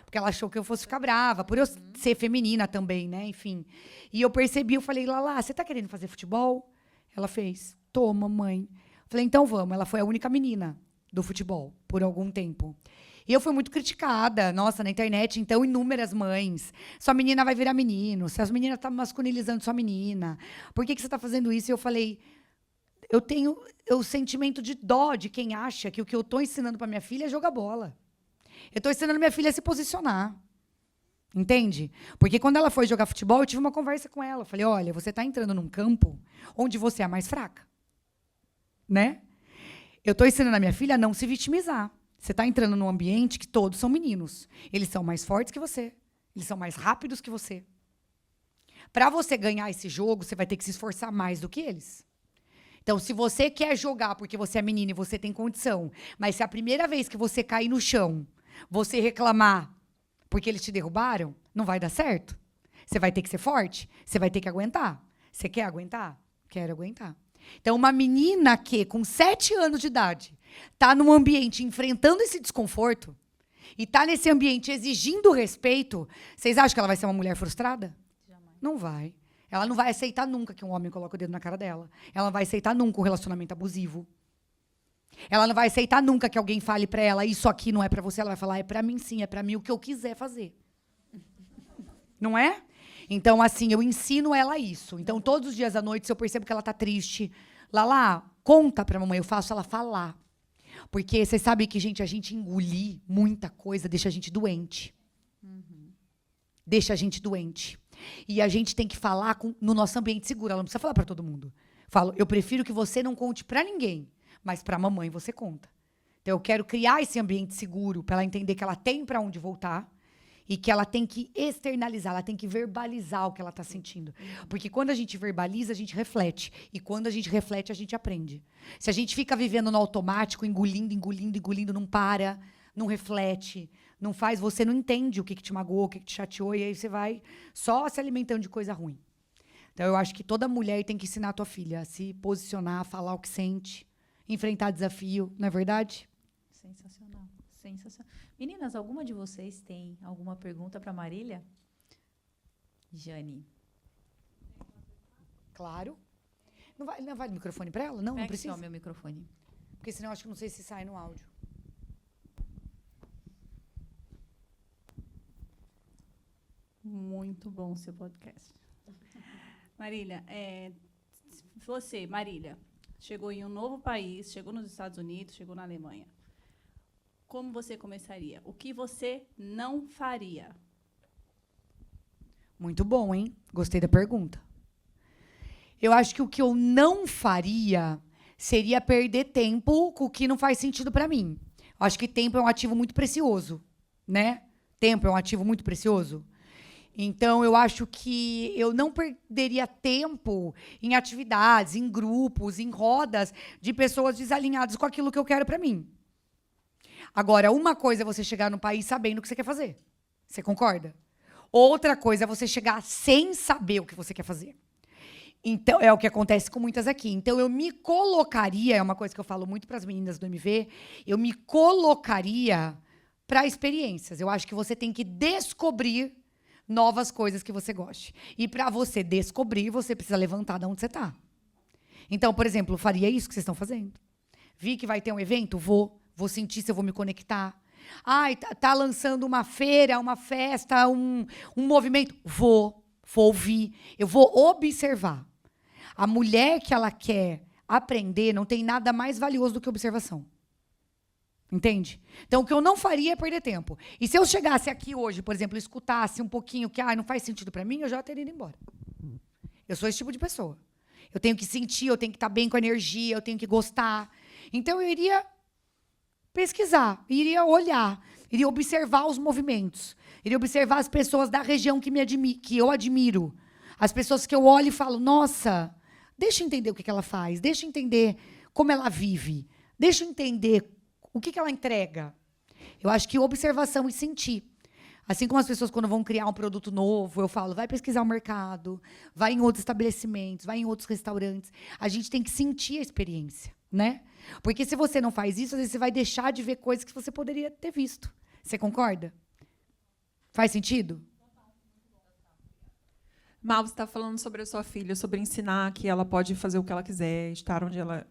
[SPEAKER 2] Porque ela achou que eu fosse ficar brava, por eu ser feminina também, né? Enfim. E eu percebi, eu falei, Lala, você tá querendo fazer futebol? Ela fez. Tô, mamãe. Falei, então vamos. Ela foi a única menina do futebol por algum tempo. E eu fui muito criticada, nossa, na internet, então, inúmeras mães. Sua menina vai virar menino, se as meninas estão masculinizando sua menina. Por que você está fazendo isso? E eu falei, eu tenho o sentimento de dó de quem acha que o que eu estou ensinando para minha filha é jogar bola. Eu estou ensinando minha filha a se posicionar. Entende? Porque quando ela foi jogar futebol, eu tive uma conversa com ela. Eu falei, olha, você está entrando num campo onde você é a mais fraca. Né? Eu estou ensinando a minha filha a não se vitimizar. Você está entrando num ambiente que todos são meninos. Eles são mais fortes que você. Eles são mais rápidos que você. Para você ganhar esse jogo, você vai ter que se esforçar mais do que eles. Então, se você quer jogar porque você é menina e você tem condição, mas se a primeira vez que você cair no chão, você reclamar porque eles te derrubaram, não vai dar certo. Você vai ter que ser forte, você vai ter que aguentar. Você quer aguentar? Quero aguentar. Então, uma menina que, com 7 anos de idade, está num ambiente enfrentando esse desconforto e está nesse ambiente exigindo respeito, vocês acham que ela vai ser uma mulher frustrada?
[SPEAKER 1] Jamais.
[SPEAKER 2] Não vai. Ela não vai aceitar nunca que um homem coloque o dedo na cara dela. Ela não vai aceitar nunca um relacionamento abusivo. Ela não vai aceitar nunca que alguém fale pra ela, isso aqui não é pra você. Ela vai falar, é pra mim sim, é pra mim o que eu quiser fazer. Não é? Então, assim, eu ensino ela isso. Então, todos os dias à noite, se eu percebo que ela tá triste, Lala, conta pra mamãe, eu faço ela falar. Porque vocês sabem que, gente, a gente engolir muita coisa deixa a gente doente. Deixa a gente doente. E a gente tem que falar no nosso ambiente seguro. Ela não precisa falar pra todo mundo. Falo, eu prefiro que você não conte pra ninguém, mas pra mamãe você conta. Então, eu quero criar esse ambiente seguro pra ela entender que ela tem pra onde voltar e que ela tem que externalizar, ela tem que verbalizar o que ela está sentindo. Porque quando a gente verbaliza, a gente reflete. E quando a gente reflete, a gente aprende. Se a gente fica vivendo no automático, engolindo, engolindo, engolindo, não para, não reflete, não faz, você não entende o que te magoou, o que te chateou, e aí você vai só se alimentando de coisa ruim. Então, eu acho que toda mulher tem que ensinar a tua filha a se posicionar, a falar o que sente, enfrentar desafio, não é verdade?
[SPEAKER 1] Sensacional, sensacional. Meninas, alguma de vocês tem alguma pergunta para Marília? Jane.
[SPEAKER 2] Claro. Não vai no microfone para ela? Não,
[SPEAKER 1] Pega
[SPEAKER 2] não precisa.
[SPEAKER 1] só meu microfone.
[SPEAKER 2] Porque senão eu acho que não sei se sai no áudio.
[SPEAKER 3] Muito bom o seu podcast. Marília, você, Marília, chegou em um novo país, chegou nos Estados Unidos, chegou na Alemanha. Como você começaria? O que você não faria?
[SPEAKER 2] Muito bom, hein? Gostei da pergunta. Eu acho que o que eu não faria seria perder tempo com o que não faz sentido para mim. Eu acho que tempo é um ativo muito precioso, né? Tempo é um ativo muito precioso. Então, eu acho que eu não perderia tempo em atividades, em grupos, em rodas de pessoas desalinhadas com aquilo que eu quero para mim. Agora, uma coisa é você chegar no país sabendo o que você quer fazer. Você concorda? Outra coisa é você chegar sem saber o que você quer fazer. Então, é o que acontece com muitas aqui. Então, eu me colocaria, é uma coisa que eu falo muito para as meninas do MV, eu me colocaria para experiências. Eu acho que você tem que descobrir novas coisas que você goste. E para você descobrir, você precisa levantar de onde você está. Então, por exemplo, eu faria isso que vocês estão fazendo. Vi que vai ter um evento? Vou sentir se eu vou me conectar. Ai, tá lançando uma feira, uma festa, um movimento. Vou ouvir. Eu vou observar. A mulher que ela quer aprender não tem nada mais valioso do que observação. Entende? Então, o que eu não faria é perder tempo. E se eu chegasse aqui hoje, por exemplo, escutasse um pouquinho que não faz sentido para mim, eu já teria ido embora. Eu sou esse tipo de pessoa. Eu tenho que sentir, eu tenho que estar bem com a energia, eu tenho que gostar. Então, eu iria pesquisar, iria olhar, iria observar os movimentos, iria observar as pessoas da região que eu admiro, as pessoas que eu olho e falo, nossa, deixa eu entender o que ela faz, deixa eu entender como ela vive, deixa eu entender o que ela entrega. Eu acho que observação e sentir. Assim como as pessoas, quando vão criar um produto novo, eu falo, vai pesquisar o mercado, vai em outros estabelecimentos, vai em outros restaurantes. A gente tem que sentir a experiência, né? Porque se você não faz isso, às vezes você vai deixar de ver coisas que você poderia ter visto. Você concorda? Faz sentido?
[SPEAKER 4] Mal, você está falando sobre a sua filha, sobre ensinar que ela pode fazer o que ela quiser, estar onde ela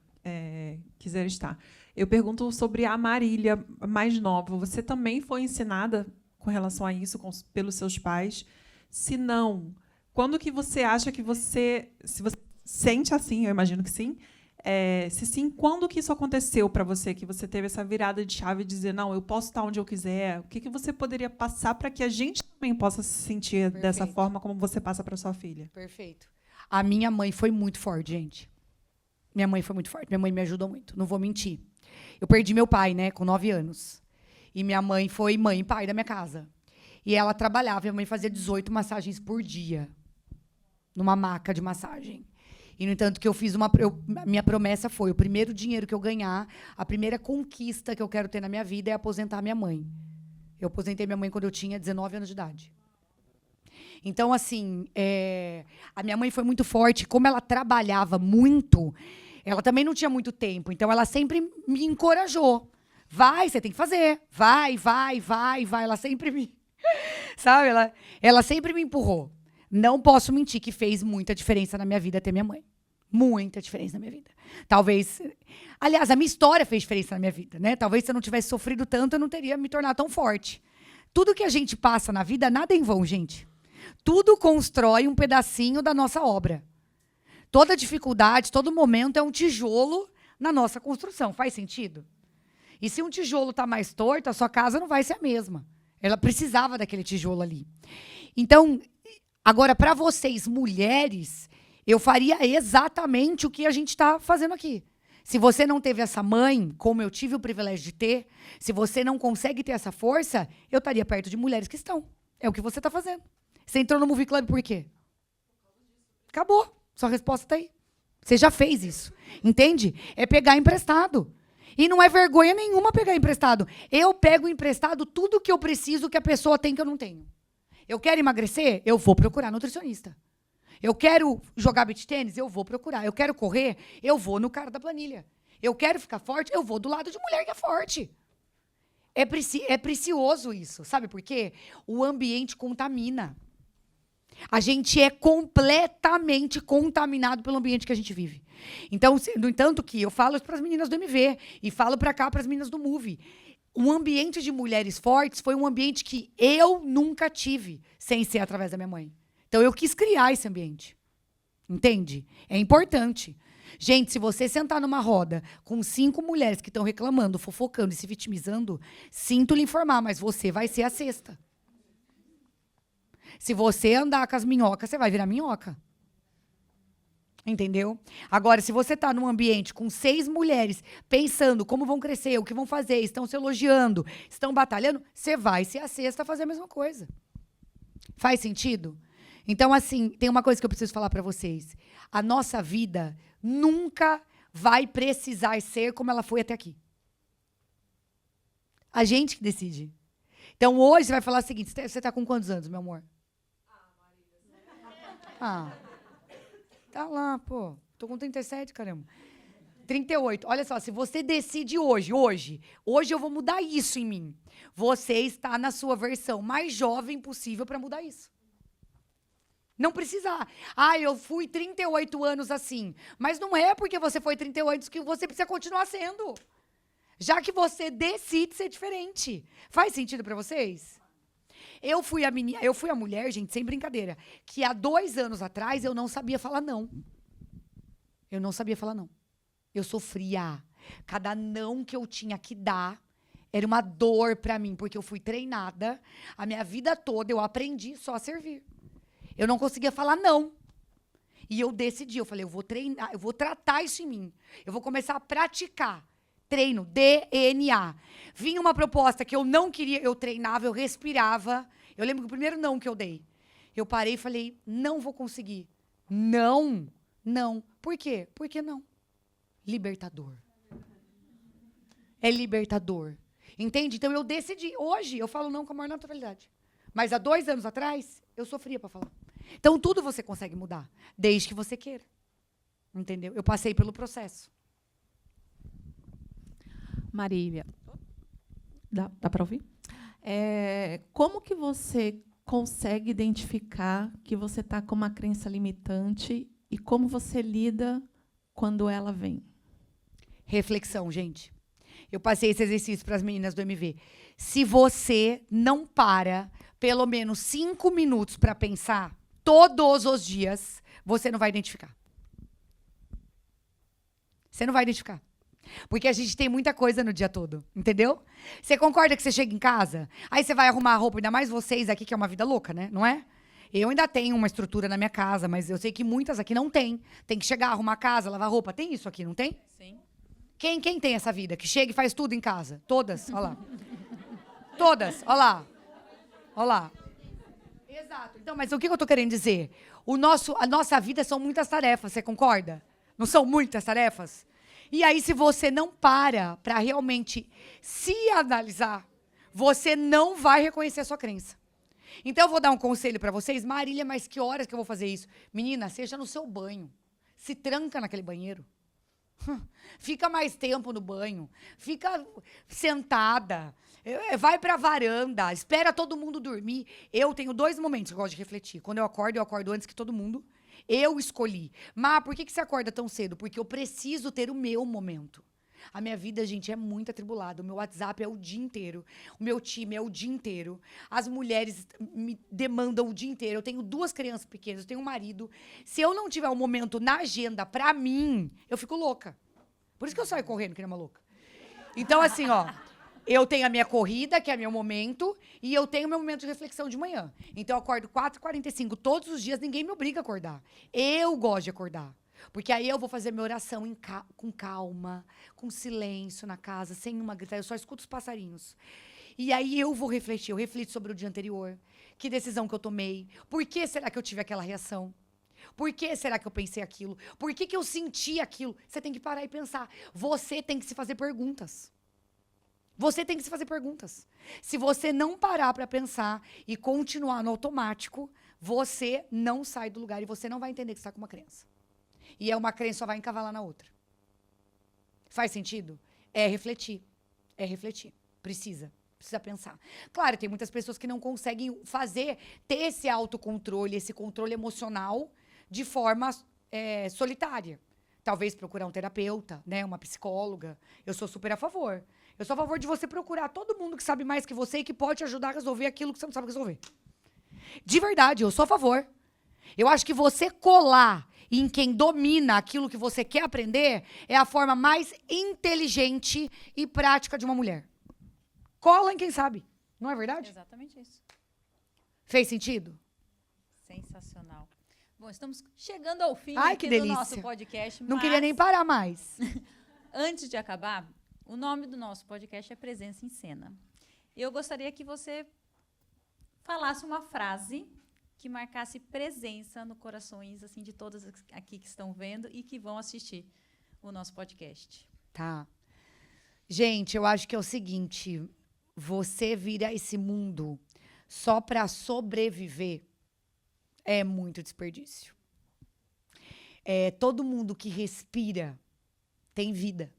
[SPEAKER 4] quiser estar. Eu pergunto sobre a Marília mais nova. Você também foi ensinada com relação a isso pelos seus pais? Se não, quando que você acha que se você sente assim, eu imagino que sim, se sim, quando que isso aconteceu para você, que você teve essa virada de chave de dizer, não, eu posso estar onde eu quiser? O que você poderia passar para que a gente também possa se sentir
[SPEAKER 2] Perfeito.
[SPEAKER 4] dessa forma como você passa para sua filha?
[SPEAKER 2] Perfeito. A minha mãe foi muito forte, gente. Minha mãe foi muito forte. Minha mãe me ajudou muito, não vou mentir. Eu perdi meu pai, né, com 9 anos. E minha mãe foi mãe e pai da minha casa. E ela trabalhava, minha mãe fazia 18 massagens por dia, numa maca de massagem. E, no entanto, que eu fiz minha promessa foi, o primeiro dinheiro que eu ganhar, a primeira conquista que eu quero ter na minha vida é aposentar minha mãe. Eu aposentei minha mãe quando eu tinha 19 anos de idade. Então, assim, a minha mãe foi muito forte. Como ela trabalhava muito, ela também não tinha muito tempo. Então, ela sempre me encorajou. Vai, você tem que fazer. Vai. Ela sempre me... Sabe? Ela sempre me empurrou. Não posso mentir que fez muita diferença na minha vida ter minha mãe. Muita diferença na minha vida. Talvez... Aliás, a minha história fez diferença na minha vida, né? Talvez se eu não tivesse sofrido tanto, eu não teria me tornado tão forte. Tudo que a gente passa na vida, nada é em vão, gente. Tudo constrói um pedacinho da nossa obra. Toda dificuldade, todo momento é um tijolo na nossa construção. Faz sentido? E se um tijolo está mais torto, a sua casa não vai ser a mesma. Ela precisava daquele tijolo ali. Então, agora, para vocês, mulheres, eu faria exatamente o que a gente está fazendo aqui. Se você não teve essa mãe, como eu tive o privilégio de ter, se você não consegue ter essa força, eu estaria perto de mulheres que estão. É o que você está fazendo. Você entrou no Movie Club por quê? Acabou. Sua resposta está aí. Você já fez isso. Entende? É pegar emprestado. E não é vergonha nenhuma pegar emprestado. Eu pego emprestado tudo que eu preciso que a pessoa tem que eu não tenho. Eu quero emagrecer? Eu vou procurar nutricionista. Eu quero jogar beach tênis? Eu vou procurar. Eu quero correr? Eu vou no cara da planilha. Eu quero ficar forte? Eu vou do lado de mulher que é forte. É precioso isso. Sabe por quê? O ambiente contamina. A gente é completamente contaminado pelo ambiente que a gente vive. Então, no entanto que eu falo para as meninas do MV e falo para cá para as meninas do Move. Um ambiente de mulheres fortes foi um ambiente que eu nunca tive sem ser através da minha mãe. Então, eu quis criar esse ambiente. Entende? É importante. Gente, se você sentar numa roda com 5 mulheres que estão reclamando, fofocando e se vitimizando, sinto lhe informar, mas você vai ser a sexta. Se você andar com as minhocas, você vai virar minhoca. Entendeu? Agora, se você está num ambiente com 6 mulheres pensando como vão crescer, o que vão fazer, estão se elogiando, estão batalhando, você vai ser a sexta a fazer a mesma coisa. Faz sentido? Então, assim, tem uma coisa que eu preciso falar para vocês. A nossa vida nunca vai precisar ser como ela foi até aqui. A gente que decide. Então, hoje você vai falar o seguinte, você está com quantos anos, meu amor? Ah, tá lá, pô. Tô com 37, caramba. 38. Olha só, se você decide hoje eu vou mudar isso em mim. Você está na sua versão mais jovem possível para mudar isso. Não precisar. Ah, eu fui 38 anos assim. Mas não é porque você foi 38 anos que você precisa continuar sendo. Já que você decide ser diferente. Faz sentido para vocês? Eu fui a mulher, gente, sem brincadeira, que há 2 anos atrás eu não sabia falar não. Eu não sabia falar não. Eu sofria. Cada não que eu tinha que dar era uma dor para mim, porque eu fui treinada. A minha vida toda eu aprendi só a servir. Eu não conseguia falar não. E eu decidi, eu falei, eu vou treinar, eu vou tratar isso em mim. Eu vou começar a praticar. Treino, DNA. Vinha uma proposta que eu não queria, eu treinava, eu respirava. Eu lembro que o primeiro não que eu dei. Eu parei e falei, não vou conseguir. Não. Por quê? Por que não? Libertador. É libertador. Entende? Então eu decidi. Hoje eu falo não com a maior naturalidade. Mas há 2 anos atrás, eu sofria para falar. Então tudo você consegue mudar, desde que você queira. Entendeu? Eu passei pelo processo.
[SPEAKER 5] Marília, dá para ouvir? Como que você consegue identificar que você está com uma crença limitante e como você lida quando ela vem?
[SPEAKER 2] Reflexão, gente. Eu passei esse exercício para as meninas do MV. Se você não para pelo menos 5 minutos para pensar todos os dias, você não vai identificar. Você não vai identificar. Porque a gente tem muita coisa no dia todo, entendeu? Você concorda que você chega em casa, aí você vai arrumar a roupa, ainda mais vocês aqui, que é uma vida louca, né? Não é? Eu ainda tenho uma estrutura na minha casa, mas eu sei que muitas aqui não tem. Tem que chegar, arrumar a casa, lavar roupa. Tem isso aqui, não tem?
[SPEAKER 1] Sim.
[SPEAKER 2] Quem tem essa vida? Que chega e faz tudo em casa? Todas, olha lá. Todas, olha lá. Olha lá. Exato. Então, mas o que eu tô querendo dizer? A nossa vida são muitas tarefas, você concorda? Não são muitas tarefas? E aí, se você não para realmente se analisar, você não vai reconhecer a sua crença. Então, eu vou dar um conselho para vocês. Marília, mas que horas que eu vou fazer isso? Menina, seja no seu banho. Se tranca naquele banheiro. Fica mais tempo no banho. Fica sentada. Vai pra varanda. Espera todo mundo dormir. Eu tenho 2 momentos que eu gosto de refletir. Quando eu acordo antes que todo mundo. Eu escolhi. Mas por que você acorda tão cedo? Porque eu preciso ter o meu momento. A minha vida, gente, é muito atribulada. O meu WhatsApp é o dia inteiro. O meu time é o dia inteiro. As mulheres me demandam o dia inteiro. Eu tenho 2 crianças pequenas, eu tenho um marido. Se eu não tiver um momento na agenda pra mim, eu fico louca. Por isso que eu saio correndo, que nem uma louca. Então, assim, ó, eu tenho a minha corrida, que é meu momento, e eu tenho meu momento de reflexão de manhã. Então, eu acordo 4h45 todos os dias, ninguém me obriga a acordar. Eu gosto de acordar. Porque aí eu vou fazer minha oração com calma, com silêncio na casa, sem uma gritaria, eu só escuto os passarinhos. E aí eu vou refletir, eu reflito sobre o dia anterior, que decisão que eu tomei, por que será que eu tive aquela reação? Por que será que eu pensei aquilo? Por que eu senti aquilo? Você tem que parar e pensar. Você tem que se fazer perguntas. Você tem que se fazer perguntas. Se você não parar para pensar e continuar no automático, você não sai do lugar e você não vai entender que você está com uma crença. E é uma crença só vai encavalar na outra. Faz sentido? É refletir. É refletir. Precisa pensar. Claro, tem muitas pessoas que não conseguem ter esse autocontrole, esse controle emocional de forma solitária. Talvez procurar um terapeuta, né, uma psicóloga. Eu sou super a favor. Eu sou a favor de você procurar todo mundo que sabe mais que você e que pode te ajudar a resolver aquilo que você não sabe resolver. De verdade, eu sou a favor. Eu acho que você colar em quem domina aquilo que você quer aprender é a forma mais inteligente e prática de uma mulher. Cola em quem sabe. Não é verdade?
[SPEAKER 1] Exatamente isso.
[SPEAKER 2] Fez sentido?
[SPEAKER 1] Sensacional. Bom, estamos chegando ao fim
[SPEAKER 2] Ai,
[SPEAKER 1] aqui
[SPEAKER 2] que
[SPEAKER 1] do
[SPEAKER 2] delícia.
[SPEAKER 1] nosso podcast.
[SPEAKER 2] Não
[SPEAKER 1] mas
[SPEAKER 2] queria nem parar mais.
[SPEAKER 1] Antes de acabar, o nome do nosso podcast é Presença em Cena. Eu gostaria que você falasse uma frase que marcasse presença no corações assim de todas aqui que estão vendo e que vão assistir o nosso podcast.
[SPEAKER 2] Tá. Gente, eu acho que é o seguinte, você vir a esse mundo só para sobreviver é muito desperdício. Todo mundo que respira tem vida.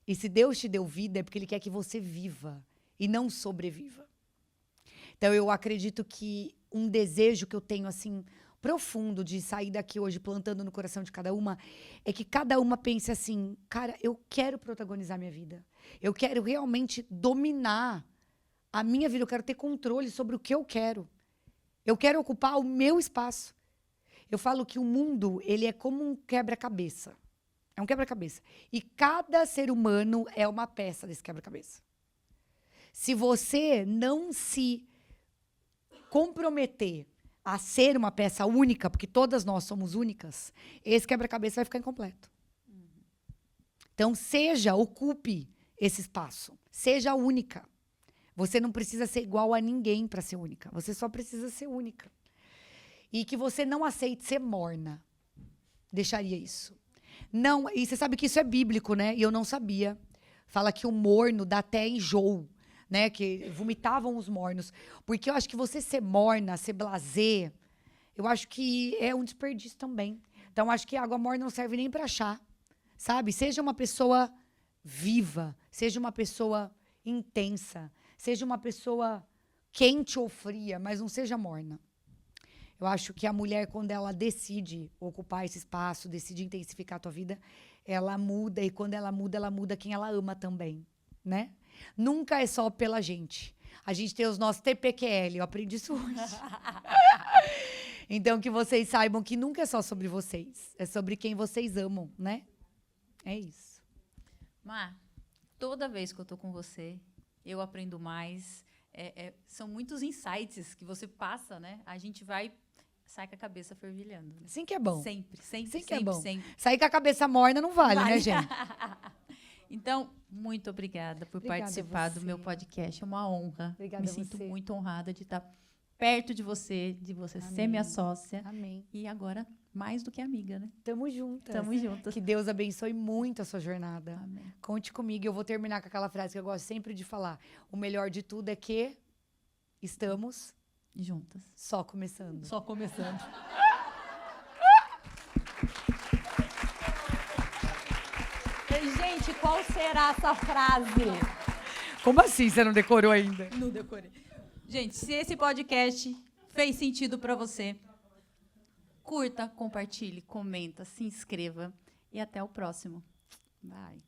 [SPEAKER 2] E se Deus te deu vida é porque Ele quer que você viva e não sobreviva. Então, eu acredito que um desejo que eu tenho, assim, profundo de sair daqui hoje plantando no coração de cada uma é que cada uma pense assim, cara, eu quero protagonizar minha vida. Eu quero realmente dominar a minha vida. Eu quero ter controle sobre o que eu quero. Eu quero ocupar o meu espaço. Eu falo que o mundo, ele é como um quebra-cabeça. É um quebra-cabeça. E cada ser humano é uma peça desse quebra-cabeça. Se você não se comprometer a ser uma peça única, porque todas nós somos únicas, esse quebra-cabeça vai ficar incompleto. Então, ocupe esse espaço. Seja única. Você não precisa ser igual a ninguém para ser única. Você só precisa ser única. E que você não aceite ser morna. Deixaria isso. Não, e você sabe que isso é bíblico, né? E eu não sabia. Fala que o morno dá até enjoo, né? Que vomitavam os mornos. Porque eu acho que você ser morna, ser blasé, eu acho que é um desperdício também. Então, acho que água morna não serve nem para chá, sabe? Seja uma pessoa viva, seja uma pessoa intensa, seja uma pessoa quente ou fria, mas não seja morna. Eu acho que a mulher, quando ela decide ocupar esse espaço, decide intensificar a tua vida, ela muda. E quando ela muda quem ela ama também, né? Nunca é só pela gente. A gente tem os nossos TPQL, eu aprendi isso hoje. Então, que vocês saibam que nunca é só sobre vocês. É sobre quem vocês amam, né? É isso.
[SPEAKER 1] Mar, toda vez que eu tô com você, eu aprendo mais. São muitos insights que você passa, né? A gente sai com a cabeça fervilhando.
[SPEAKER 2] Assim que é bom.
[SPEAKER 1] Sempre.
[SPEAKER 2] Assim que é bom.
[SPEAKER 1] Sempre.
[SPEAKER 2] Sair com a cabeça morna não vale, né, gente?
[SPEAKER 1] Então, muito obrigada por
[SPEAKER 2] Obrigada
[SPEAKER 1] participar
[SPEAKER 2] a
[SPEAKER 1] do
[SPEAKER 2] você.
[SPEAKER 1] meu podcast. É uma honra.
[SPEAKER 2] Obrigada
[SPEAKER 1] Me
[SPEAKER 2] a
[SPEAKER 1] sinto
[SPEAKER 2] você.
[SPEAKER 1] muito honrada de estar perto de você ser
[SPEAKER 2] Amém.
[SPEAKER 1] minha sócia.
[SPEAKER 2] Amém.
[SPEAKER 1] E agora, mais do que amiga, né?
[SPEAKER 2] Tamo juntas.
[SPEAKER 1] Tamo juntas.
[SPEAKER 2] Que Deus abençoe muito a sua jornada.
[SPEAKER 1] Amém.
[SPEAKER 2] Conte comigo. Eu vou terminar com aquela frase que eu gosto sempre de falar. O melhor de tudo é que estamos
[SPEAKER 1] Juntas.
[SPEAKER 2] só começando.
[SPEAKER 1] Só começando. Mas, gente, qual será essa frase?
[SPEAKER 2] Como assim você não decorou ainda?
[SPEAKER 1] Não decorei. Gente, se esse podcast fez sentido para você, curta, compartilhe, comenta, se inscreva e até o próximo. Bye.